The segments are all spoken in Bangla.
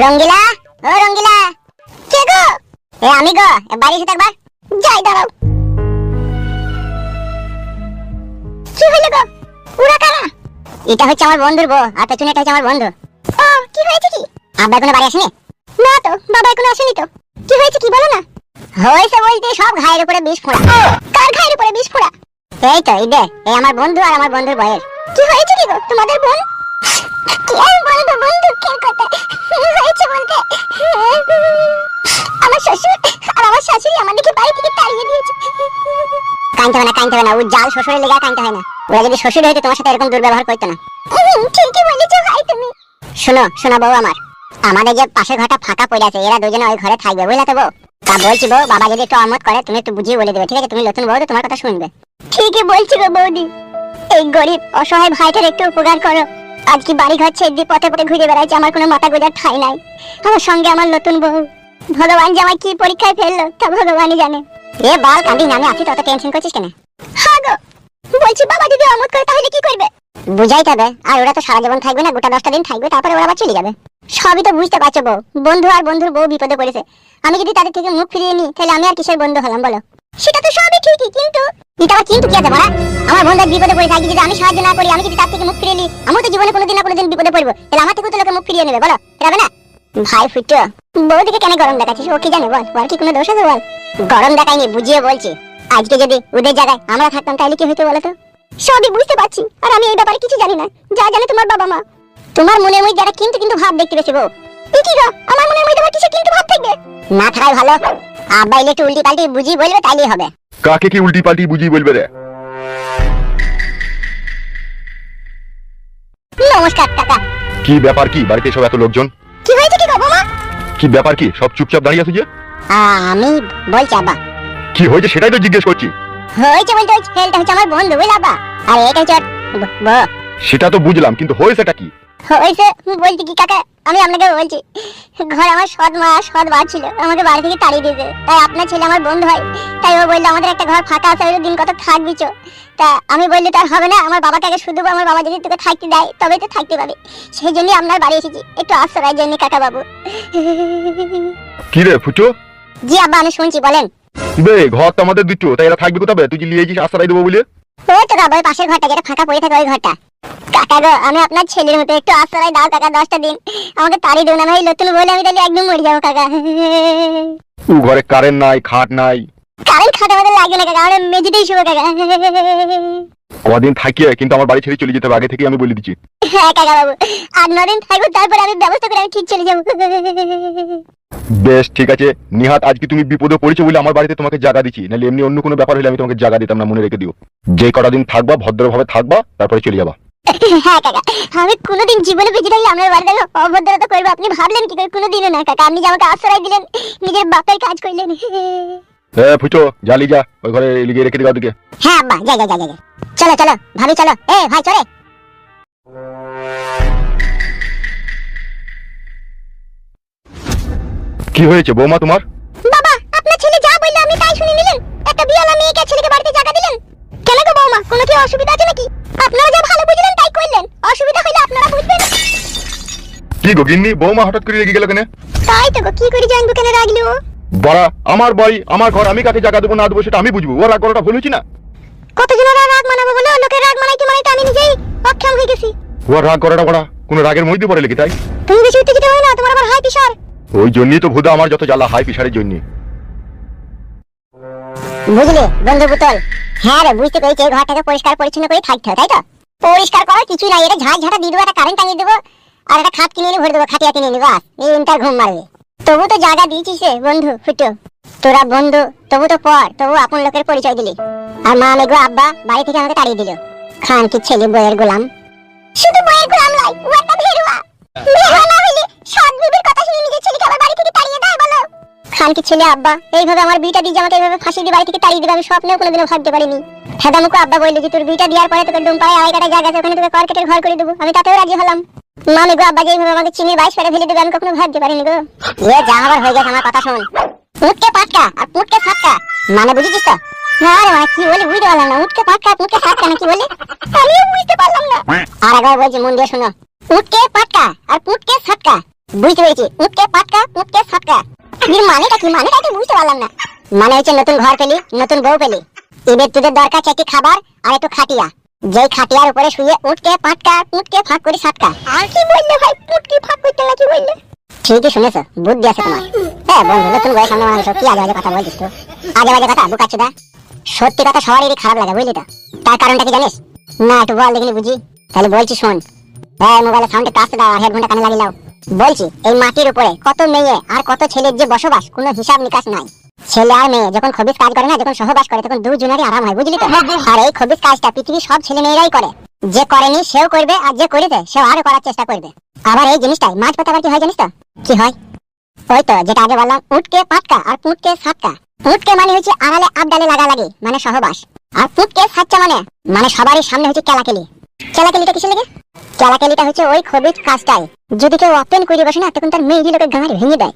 রঙ্গিলা, ও রঙ্গিলা, কে গো? আমি গো, বাড়ি এসে একবার যাই, দাঁড়াও। কি হইলো গো? ওরা কারা? এটা হচ্ছে আমার বন্ধুর বউ, আর পেছনে এটা হচ্ছে আমার বন্ধু। ও, কি হয়েছে কি? আব্বা এখনো বাড়ি আসেনি? না তো, বাবা এখনো আসেনি তো। কি হয়েছে কি বলো না? হয়েছে বলতে সব ঘায়ের উপরে বিষ ফোঁড়া। কার ঘায়ের উপরে বিষ ফোঁড়া? এই তো, এই দে, এই আমার বন্ধু আর আমার বন্ধুর বউয়ের। কি হয়েছে কি গো তোমাদের বোন? কি আর বলবো বন্ধুকের কথা, হয়েছে বলতে আমার শ্বশুর আর আমার শাশুড়ি আমাদেরকে বাড়ি থেকে তাড়িয়ে দিয়েছে। কাঁদতে হবে না, ও জাল শ্বশুরের লেগে কাঁদতে হয় না। ওরা যদি শ্বশুর হইতো তোমার সাথে এরকম দুর্ব্যবহার করতো না। ঠিকই বলেছো ভাই তুমি। শোনো বউ আমার, আমাদের যে পাশের ঘরটা ফাঁকা পড়ে আছে, এরা দুজনে ওই ঘরে থাকবে, বুঝলে তো বউ? তা বলছি বউ, বাবা যদি একটু অমত করে তুমি একটু বুঝিয়ে বলে দেবে, ঠিক আছে? তুমি নতুন বউ তো, তোমার কথা শুনবে। ঠিকই বলছি গো বৌদি, এই গরিব অসহায় ভাইটার একটু উপকার করো। আজ কি বাড়ি ঘর ছেড়ে পথে পথে ঘুরে বেড়াচ্ছে, আমার কোনো মাথা গোজার ঠাঁই নাই। আমার সঙ্গে আমার নতুন বউ, ভগবান যে আমার কি পরীক্ষায় ফেললো তা ভগবানই জানে। এ বল কাঁদি না, আমি আছি, তত টেনশন করছিস কেন? হ্যাঁ গো, বলছি বাবা যদি অমত করে তাহলে কি করবে? বুঝাইতে হবে, আর ওরা তো সারা জীবন থাকবে না, গোটা 10টা দিন থাকবে, তারপরে ওরা আবার চলে যাবে। সবই তো বুঝতে পারছো বউ, বন্ধু আর বন্ধুর বউ বিপদে পড়েছে, আমি যদি তাদের থেকে মুখ ফিরিয়ে নিই তাহলে আমি আর কিসের বন্ধু হলাম বলো? সেটা তো সবই ঠিকই, কিন্তু এটা আবার কিন্তু কি আছে বলা? আমার বন্ধু বিপদে পড়ে থাকি, যদি আমি সাহায্য না করি, আমি যদি তার থেকে মুখ ফিরিয়ে নিই, আমি তো জীবনে কোনোদিন না কোনোদিন বিপদে পড়বো, তাহলে আমার থেকে তো লোকে মুখ ফিরিয়ে নেবে, বলো? হবে না? ভাই ফুটো, বউদিকে কেন গরম দেখাচ্ছিস? ও কি জানে বল? ওর কি কোনো দোষ আছে বল? গরম দেখাইনি, বুঝিয়ে বলছি। আজকে যদি ওদের জায়গায় আমরা থাকতাম তাহলে কি হতো বলো তো? সবই বুঝতে পারছি, আর আমি এই ব্যাপারে কিছু জানি না, যা জানে তোমার বাবা মা। তোমার মনের মধ্যে যারা কিন্তু ভাব দেখতে পেয়েছে বউ। কি গো, আমার মনের মধ্যে আবার কিসে কিন্তু ভাব থাকবে? না থাকাই ভালো। আব্বা এলে একটু উল্টি পাল্টি বুঝিয়ে বলবে, তাইলেই হবে। কাকে কি উল্টি পাল্টি বুঝিয়ে বলবে রে? নমস্কার কাকা। কি ব্যাপার, কি বাড়িতে সব এত লোকজন? কি হয়েছে কি গো বৌমা? কি ব্যাপার, কি সব চুপচাপ দাঁড়িয়ে আছো যে? আমি বলছি আব্বা। কি হয়েছে সেটাই তো জিজ্ঞেস করছি। হয়েছে বলতে হেলটা হচ্ছে আমার বন্ধু, বুঝলে আব্বা? আর এটা হচ্ছে সেটা তো বুঝলাম, কিন্তু হয়েছেটা কি? হয়েছে বলছি কি কাকা, আমি আপনাকে বলছি, ঘরে আমার সৎ মা সৎ বাপ ছিল, আমাকে বাড়ি থেকে তাড়িয়ে দিয়েছে। তাই আপনার ছেলে আমার বন্ধু হয়, তাই ও বললো আমাদের একটা ঘর ফাঁকা আছে, ওই দিন কত থাকবি চো। তা আমি বললি তার হবে না, আমার বাবাকে আগে শুধু, আমার বাবা যদি তোকে থাকতে দেয় তবে তো থাকতে পাবে। সেই জন্যই আপনার বাড়ি এসেছি, একটু আশ্রয়ের জন্য কাকা বাবু। কি রে ফুটো? জি আব্বা, আমি শুনছি, বলেন। বে ঘর তো আমাদের দুটো, তাই এরা থাকবে কোথাবে? তুই যে লিয়েছিস আশ্রয় দেবো বলে? ওই তো বাবা, ওই পাশের ঘরটা যেটা ফাঁকা পড়ে থাকে ওই ঘরটা। কাকা গো, আমি আপনার ছেলের মতো, একটু আশ্রয় দাও কাকা, 10টা দিন আমাকে তাড়িয়ে দেবো না ভাই, নতুন বলে আমি তাহলে একদম মরে যাবো কাকা। ও ঘরে কারেন্ট নাই, খাট নাই? কারেন্ট খাটে আমাদের লাগবে না কাকা, আমরা মেঝেতেই শুবো কাকা। কদিন থাকিয়ে কিন্তু আমার বাড়ি ছেড়ে চলে যেতে হবে, আগে থেকে আমি বলে দিচ্ছি। হ্যাঁ কাকা বাবু, 8-9 দিন থাকবো, তারপরে আমি ব্যবস্থা করে আমি ঠিক চলে যাবো। বেশ ঠিক আছে, নিহাত আজকে তুমি বিপদে পড়েছো বলে আমার বাড়িতে তোমাকে জায়গা দিচ্ছি, নাহলে এমনি অন্য কোনো ব্যাপার হলে আমি তোমাকে জায়গা দিতাম না, মনে রেখে দিও। যে কটা দিন থাকবা ভদ্রভাবে থাকবা, তারপরে চলে যাবা। হ্যাঁ কাকা, আমি কোনোদিন জীবনে বেঁচে থাকলে আপনার বাড়িতে অভদ্রতা করবো আপনি ভাবলেন কি করে? কোনোদিনও না কাকা, আপনি যে আমাকে আশ্রয় দিলেন, নিজের বাপের কাজ করলেন। ফুটো জালি যা, ওই ঘরে লিগিয়ে রেখে দিবা ওদিকে। হ্যাঁ আব্বা, যা। চলো ভাবি চলো, ভাই চলে। কি হয়েছে বৌমা তোমার? বাবা, আপনার ছেলে যা বললো আপনি তাই শুনে নিলেন, একটা বিয়ালা মেয়েকে ছেলেকে বাড়িতে জায়গা দিলেন। কেন গো বৌমা, কোনো কি অসুবিধা আছে নাকি? আপনারা যা ভালো বুঝলেন তাই করলেন, অসুবিধা হলে আপনারা বুঝবেন। কি গো গিন্নি, বৌমা হঠাৎ করে রেগে গেল কেন? তাই তো গো, কি করে জানবো কেন রাগলো? বড়া, আমার বাড়ি আমার ঘর, আমি কাকে জায়গা দেবো না দেবো সেটা আমি বুঝবো। ওর রাগ করাটা ভুল হয়েছি না? কতজনের রাগ মানাবো বলে লোকের রাগ মানাইতে আমি নিজেই অক্ষম হয়ে গেছি। ওর রাগ করাটা বড়া কোন রাগের মধ্যে পড়ে লেগে তাই? তুমি বেশি উত্তেজিত হও না, তোমার আবার হাই প্রেশার। ওই জন্যই তো ভুদা আমার যত জ্বালা, হাই প্রেশারের জন্য। বুঝলি বন্ধু পুতল? হ্যাঁ রে, বুঝতে পেরেছি, এই ঘরটাকে পরিষ্কার পরিচ্ছন্ন করে থাকতে হবে, তাই তো? পরিষ্কার করার কিছুই নাই, এটা ঝাঁট ঝাঁটা দিয়ে দেবো, একটা কারেন্ট টাঙিয়ে দেবো, আর একটা খাট কিনে এনে ভরে দেবো, খাটিয়া কিনে নিবো, এই ইন্টার ঘুম মারবে। তবু তো জায়গা দিয়েছিস রে বন্ধু ফুটো, তোরা বন্ধু, তবু তো পর, তবু আপন লোকের পরিচয় দিলি। আর মা মেঘো আব্বা বাড়ি থেকে আমাকে তাড়িয়ে দিল। খান কি ছেলে বইয়ের গোলাম? শুধু বইয়ের গোলাম নয়, ও একটা ভেরুয়া। ভেরুয়া না হলে সৎ বিবির কথা শুনে নিজের ছেলেকে আবার বাড়ি থেকে তাড়িয়ে দেয় বলো? খান কি ছেলে আব্বা, এইভাবে আমার বিটা দিয়ে আমাকে এইভাবে ফাঁসি দিয়ে বাড়ি থেকে তাড়িয়ে দিবে, আমি স্বপ্নেও কোনোদিনও ভাবতে পারিনি। হেদামুকু আব্বা বললো যে তোর বিটা দেওয়ার পরে তোকে ডুমপাড়ায় আড়াই কাটা জায়গা আছে, ওখানে তোকে কর্কেটের ঘর করে দেবো, আমি তাতেও রাজি হলাম। মামি গো, আব্বা যেইভাবে আমাকে চিনির 22 ফেলে ফেলে দেবে আমি কখনো ভাবতে পারিনি গো। এ যা হবার হয়ে গেছে, আমার কথা শোন। উঠকে পাটকা আর পুটকে ফাটকা, মানে বুঝেছিস তো? না রে মা, কি বলি বুঝতে পারলাম না। উঠকে পাটকা পুটকে ফাটকা না কি বলি? আমিও বুঝতে পারলাম না। আর একবার বলছি, মন দিয়ে শোনো। উঠকে পাটকা আর পুটকে ফাটকা, বুঝতে পেরেছি, উটকে পাটকা উটকে সাটকা। এর মানেটা কি? মানেটা কি বুঝতে পারলাম না। মানে হচ্ছে নতুন ঘর পেলি, নতুন বউ পেলি, এবার তোদের দরকার চারটি খাবার আর একটু খাটিয়া। যেই খাটিয়ার উপরে শুয়ে উটকে পাটকা উটকে ফাঁক করে সাটকা। আর কি বললে ভাই? উটকে ফাঁক করতে না কি বললে? ঠিকই শুনেছো, বুদ্ধি আছে তোমার। হ্যাঁ বন্ধু, নতুন বউয়ের সামনে মানুষ কি আজে বাজে কথা বলছিস তো? আজে বাজে কথা বুকাচ্ছুদা। সত্যি কথা সবারই খারাপ লাগে, বুঝলি তো? তার কারণটা কি জানিস? না একটু বল দেখিনি বুঝি। তাহলে বলছি শোন। হ্যাঁ মোবাইলের সাউন্ডে কাছে দাও, হেডফোনটা কানে লাগিয়ে নাও। বলছি এই মাটির উপরে কত মেয়ে আর কত ছেলের যে বসবাস, কোনো হিসাব নিকাশ নাই। ছেলে আর মেয়ে যখন খবিস কাজ করে না, যখন সহবাস করে, তখন দুজনেরই আরাম হয়, বুঝলি তো? আর এই খবিস কাজটা পৃথিবীর সব ছেলে মেয়েরাই করে। যে করেনি সেও করবে, আর যে করেছে সেও আরো করার চেষ্টা করবে। আবার এই জিনিসটাই মাছ পাতা কি হয় জানিস তো? কি হয়? ওই তো যেটা আগে বললাম, উটকে পাটকা আর পুটকে সাটকা। উটকে মানে হচ্ছে আড়ালে আবডালে লাগালাগি, মানে সহবাস। আর পুটকে সাচ্চা মানে সবারই সামনে হচ্ছে কেলাকেলি। কেলাকেলিটা কিসের লেগে? কেলাকেলিটা হচ্ছে ওই খবিস কাজটাই যদি কেউ ওপেন করে বসে না, তখন তার মেয়েটি লোকের গাঁড় ভেঙে দেয়।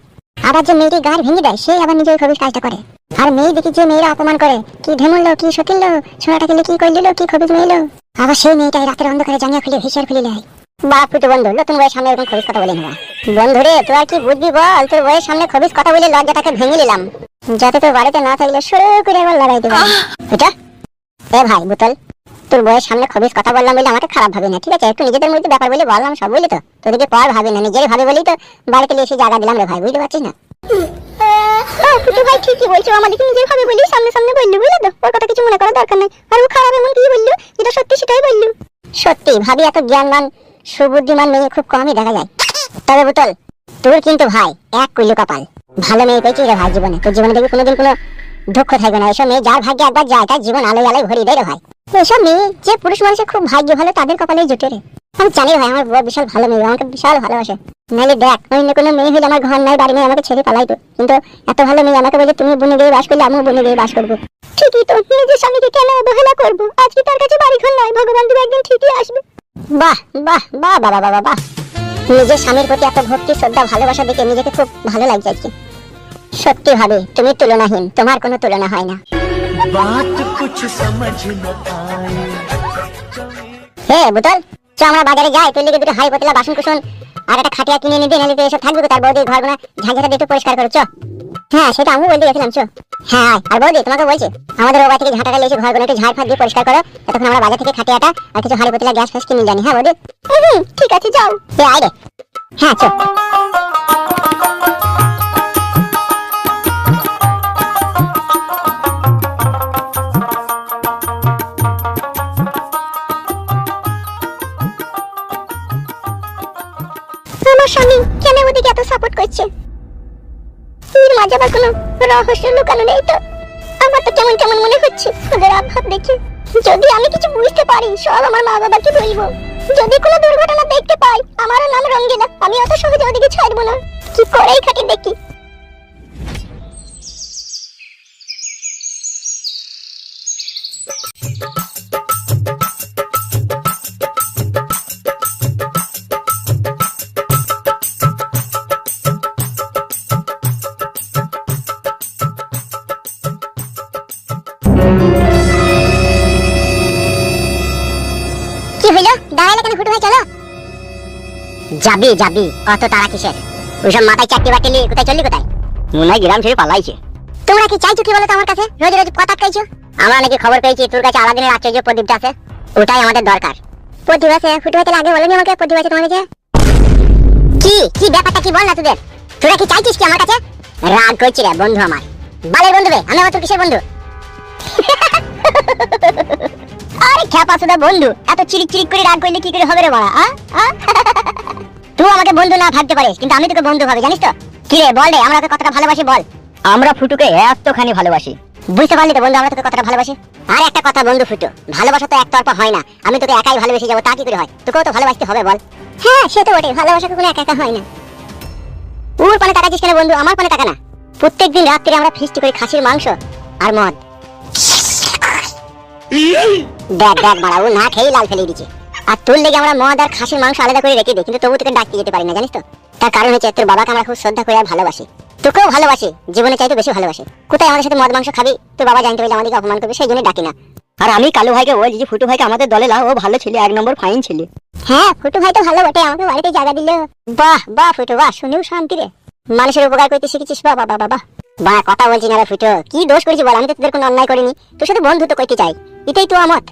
আবার যে মেয়েটি গাঁড় ভেঙে দেয়, সেই আবার নিজের খবিস কাজটা করে। আর মেয়ে দেখি যে মেয়েরা অপমান করে, কি ঢেমুললো, কি সকিললো, ছোড়াটা খেলে কি করলিল, কি খবিস মেয়েলো, আবার সেই মেয়েটাই রাতের অন্ধকারে জাঙ্গিয়া খুলে হিসার খুলে নেয়। বাপ তো বন্ধু, নতুন বইয়ের সামনে এরকম খবিস কথা বলে নেওয়া। বন্ধু রে, তুই আর কি বুঝবি বল? তোর বইয়ের সামনে খবিস কথা বলে লজ্জাটাকে ভেঙে নিলাম, যাতে তোর বাড়িতে না থাকলে শুরু করে একবার লড়াই দেবে। এটা এ ভাই বোতল, তোর বইয়ের সামনে খবিস কথা বললাম বলে আমাকে খারাপ ভাবি না, ঠিক আছে? একটু নিজেদের মধ্যে ব্যাপার বলে বললাম সব, বুঝলি তো? তোদেরকে পর ভাবি না, নিজের ভাবে বলেই তো বাড়িতে এসে জায়গা দিলাম রে ভাই, বুঝতে পারছিস না? তুই ভাই ঠিকই বলছো, আমাদেরকে নিজের ভাবে বলি, সামনে সামনে বললি, বুঝলি তো? ওর কথা কিছু মনে করার দরকার নাই। আর ও খারাপ এমন কি বললো, যেটা সত্যি সেটাই বললো। সত্যি ভাবি এত জ্ঞানবান সুবুদ্ধিমান মেয়ে খুব কমই দেখা যায়। তবে বোতল, তোর কিন্তু ভাই এক কইলো কপাল। ভালো মেয়ে পেয়েছি রে ভাই জীবনে। তোর জীবনে দেখবি কোনোদিন কোনো দুঃখ থাকবে না। এসব মেয়ে যার ভাগ্যে একবার যায়, তার জীবন আলোয় আলোয় ভরিয়ে দেয় রে ভাই। এসব মেয়ে যে পুরুষ মানুষের খুব ভাগ্য ভালো, তাদের কপালেই জুটে রে। আমি জানি ভাই, আমার বউ বিশাল ভালো মেয়ে, আমাকে বিশাল ভালোবাসে। নাহলে দেখ, অন্য কোনো মেয়ে হলে আমার ঘর নাই বাড়ি নেই, আমাকে ছেড়ে পালাইতো। কিন্তু এত ভালো মেয়ে আমাকে বলে, তুমি বনে গিয়ে বাস করলে আমিও বনে গিয়ে বাস করবো। ঠিকই তো, নিজের স্বামীকে কেন অবহেলা করবো? আজকে তার কাছে বাড়ি ঘর নাই, ভগবান দেবে একদিন ঠিকই আসবে। বাহ বাহ বাহ বাবা বাবা বাহ! নিজের স্বামীর প্রতি এত ভক্তি শ্রদ্ধা ভালোবাসা দেখে নিজেকে খুব ভালো লাগছে আজকে। সত্যি ভাবে তুমি তুলনাহীন, তোমার কোনো তুলনা হয় না। হে বোতল, চ আমরা বাজারে যাই, তুই লিখে দুটো হাই পাতলা বাসন কুসন আর একটা খাটিয়া কিনে নিবি, নাহলে তো এসব থাকবে তার বৌদির ঘরগুলো ঝাঁঝাটা দিয়ে একটু পরিষ্কার করো। চ। হ্যাঁ সেটা আমি বলতে গেছিলাম, চ। হ্যাঁ আর বৌদি তোমাকে বলছি, আমাদের ওবা থেকে ঝাঁটাটা লেগেছে, ঘরগুলো একটু ঝাড় ফাঁক দিয়ে পরিষ্কার করো, তখন আমরা বাজার থেকে খাটিয়াটা আর কিছু হাড়ি পাতলা গ্যাস ফ্যাস কিনে জানি। হ্যাঁ বৌদি? ঠিক আছে যাও। আয় রে। হ্যাঁ চ। আমার স্বামী কেন ওদিকে এত সাপোর্ট করছে? এর মাঝে আবার কোনো রহস্য লুকানো নেই তো? আমার তো কেমন কেমন মনে হচ্ছে ওদের আভাব দেখে। যদি আমি কিছু বুঝতে পারি, সব আমার মা বাবাকে বলবো। যদি কোনো দুর্ঘটনা দেখতে পাই, আমারও নাম রঙ্গিলা, আমি অত সহজে ওদিকে ছাড়বো না। কি করেই খাটি দেখি। কি হইলো? দাঁড়ালে কেন? ফুটু ভাই চলো। যাবি যাবি, অত তারা কিসের? ওইসব মাথায় চাকরি বাকরি কোথায় চললি? কোথায়? মনে হয় গ্রাম ছেড়ে পালাইছে। তোমরা কি চাইছো কি বলো তো আমার কাছে? রোজ রোজ কথা কাইছো। আমরা নাকি খবর পেয়েছি তোর কাছে আলাদিনের আশ্চর্য প্রদীপটা আছে, ওটাই আমাদের দরকার। প্রদীপ আছে? ফুটু ভাই তাহলে আগে বলোনি আমাকে প্রদীপ আছে তোমার কাছে। কি কি ব্যাপারটা কি বল না তোদের? তোরা কি চাইছিস কি আমার কাছে? রাগ করছি রে বন্ধু আমার, বালের বন্ধু বে। আমি আবার তোর কিসের বন্ধু? আরে খ্যাপা সুদা বন্ধু, এত চিরিক চিরিক করে রাগ করলে কি করে হবে রে বড়া? তুই আমাকে বন্ধু না ভাবতে পারিস, কিন্তু আমি তোকে বন্ধু ভাবি, জানিস তো? কি রে বল রে, আমরা তোকে কতটা ভালোবাসি বল। আমরা ফুটুকে এতখানি ভালোবাসি, বুঝতে পারলি তো বন্ধু আমরা তোকে কতটা ভালোবাসি। আর একটা কথা বন্ধু ফুটু, ভালোবাসা তো একতরফা হয় না। আমি তোকে একাই ভালোবেসে যাবো তা কি করে হয়? তোকেও তো ভালোবাসতে হবে বল। হ্যাঁ সে তো বটে, ভালোবাসা কখনো একা একা হয় না। ওর পানে তাকাচ্ছিস কেন বন্ধু? আমার পানে তাকা না। প্রত্যেকদিন রাত্রে আমরা ফিস্ট করি খাসির মাংস আর মদ। দেখ দেখ মারা, ও না খেয়েই লাল ফেলে দিচ্ছে। আর তোর লেগে আমরা মদ আর খাসির মাংস আলাদা করে রেখে দিই, কিন্তু তবু তোকে ডাকতে যেতে পারি না, জানিস তো? তার কারণ হচ্ছে তোর বাবাকে আমরা খুব শ্রদ্ধা করে আর ভালোবাসি। তোকেও ভালোবাসি, জীবনে চাইতে বেশি ভালোবাসি। কোথায় আমাদের সাথে মদ মাংস খাবি? তোর বাবা জানতে পারলে আমাদেরকে অপমান করবে, সেই জন্য ডাকি না। আর আমি কালু ভাইকে বলছি যে ফুটু ভাইকে আমাদের দলে লাও, ও ভালো ছেলে, এক নম্বর ফাইন ছেলে। হ্যাঁ ফুটু ভাই তো ভালো বটে, আমাকে বাড়িতে জায়গা দিল। বাহ বাহ ফুটু বাহ, শুনেও শান্তি রে। মানুষের উপকার করতে শিখেছিস, বাবা বাবা বাবা। বা কথা বলছি না রে ফুটু, কি দোষ করেছি বল? আমি তো তোদের কোনো অন্যায় করিনি, তোর সাথে বন্ধুত্ব করতে চাই, এটাই তো আমত।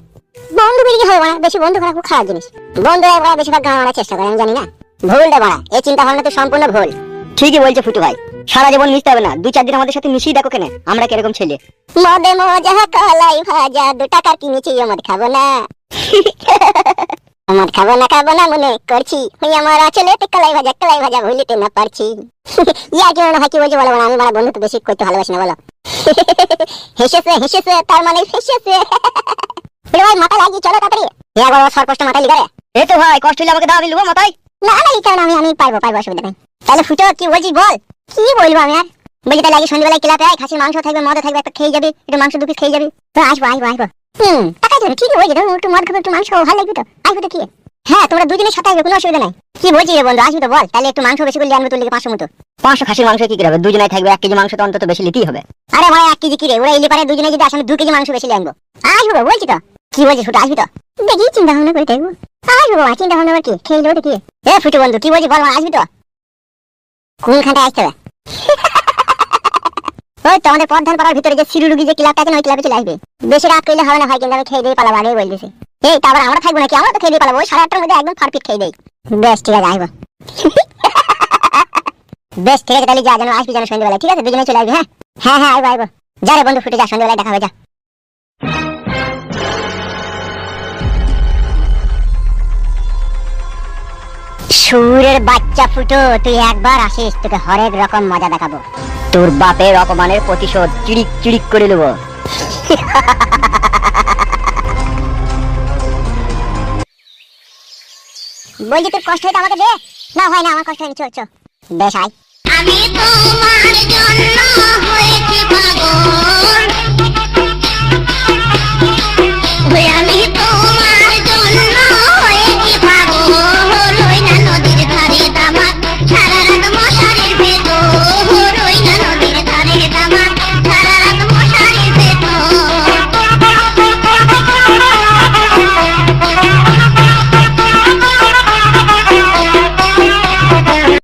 বন্ধু বেরিয়ে কি হবে বাড়া? বেশি বন্ধু করা খুব খারাপ জিনিস। বন্ধু একবার বেশিরভাগ গান মারার চেষ্টা করে, আমি জানি না। ভুল রে বাড়া, এই চিন্তা ভাবনা তো সম্পূর্ণ ভুল। ঠিকই বলছে ফুটু ভাই, সারা জীবন মিশতে হবে না, 2-4 দিন আমাদের সাথে মিশিয়ে দেখো কেন আমরা কিরকম ছেলে। মদে মজা কলাই ভাজা, 2 টাকার কিনেছি, মদ খাবো না। মদ খাবো না মনে করছি, ওই আমার ছেলেতে কলাই ভাজা ভুলিতে না পারছি। ইয়া কি মনে হয় কি বলছি বলো? আমি মানে বন্ধু তো বেশি করতে ভালোবাসি না বলো। হেসেছে তার মানে ফেসেছে। ভাই মাথা লাগিয়ে চলো তাড়াতাড়ি, একবার সরপষ্ট মাথায় লিখা রে। এই তো ভাই কষ্ট হলে আমাকে দাও, আমি লিখবো মাথায়। না না লিখতে হবে না, আমি পারবো অসুবিধা নেই। তাহলে ফুটো কি বলছিস বল? কি বলবো আমি আর? বলছি তাহলে আগে সন্ধ্যাবেলায় ক্লাবে আয়, খাসির মাংস থাকবে, মদ থাকবে, একটা খেয়ে যাবি, একটু মাংস 2 পিস খেয়ে যাবি। তো আসবো। টাকা দেবে, ঠিকই বলছি, একটু মদ খাবে, একটু মাংস ভালো লাগবে তো, আসবো তো কি? হ্যাঁ তোমরা দুজনের সাথে আসবে, কোনো অসুবিধা নাই। কি বলছিস রে বন্ধু, আসবি তো বল? তাহলে একটু মাংস বেশি করে আনবো, তোর লিগে 500 মতো। 500 খাসির মাংস কি করে? দুজনেই থাকবে, 1 কেজি মাংস তো অন্তত বেশি নিতেই হবে। আরে ভাই 1 কেজি কি রে, ওরা এলে পারে দুজনে যদি আসে 2 কেজি মাংস বেশি আনবো। আসবো বলছি তো। কি বলছিস ফুটো, আসবি তো? দেখি চিন্তা ভাবনা করে দেখবো। আসবো বাবা, চিন্তা ভাবনা কি খেয়ে দেবো দেখি। এ ফুটো বন্ধু কি বলছিস বল, আসবি তো? কোনখানটা আসতে হবে? ওই তো আমাদের পর্ধান পাড়ার ভিতরে যে সিরুলুগি যে ক্লাবটা আছে না, ওই ক্লাবে চলে আসবে। বেশি রাত করলে হবে না ভাই, কিন্তু আমি খেয়ে দিয়ে পালাবো, আগেই বলে দিছি। এই তারপর আমরা থাকবো নাকি? আমরা তো খেয়ে দিয়ে পালাবো, ওই 8:30টার মধ্যে একদম পারফেক্ট খেয়ে দেই। বেশ ঠিক আছে আসবো। বেশ ঠিক আছে, তাহলে যা যেন আসবি যেন সন্ধ্যাবেলা, ঠিক আছে? দুজনে চলে আসবি। হ্যাঁ আসবো। যা রে বন্ধু ফুটে যা, সন্ধ্যাবেলায় দেখা হবে, যা। সুরের বাচ্চা ফুটো, তুই একবার আসিস, তোকে হরেক রকম মজা দেখাবো। তোর বাপের অপমানের প্রতিশোধ চিড়িক চিড়িক করে নেবো। বলছি তোর কষ্ট হয়তো আমাকে দে। না হয় না, আমার কষ্ট হয়নি, চো বেশ আয়। আমি তোমার জন্য হয়েছি পাগল।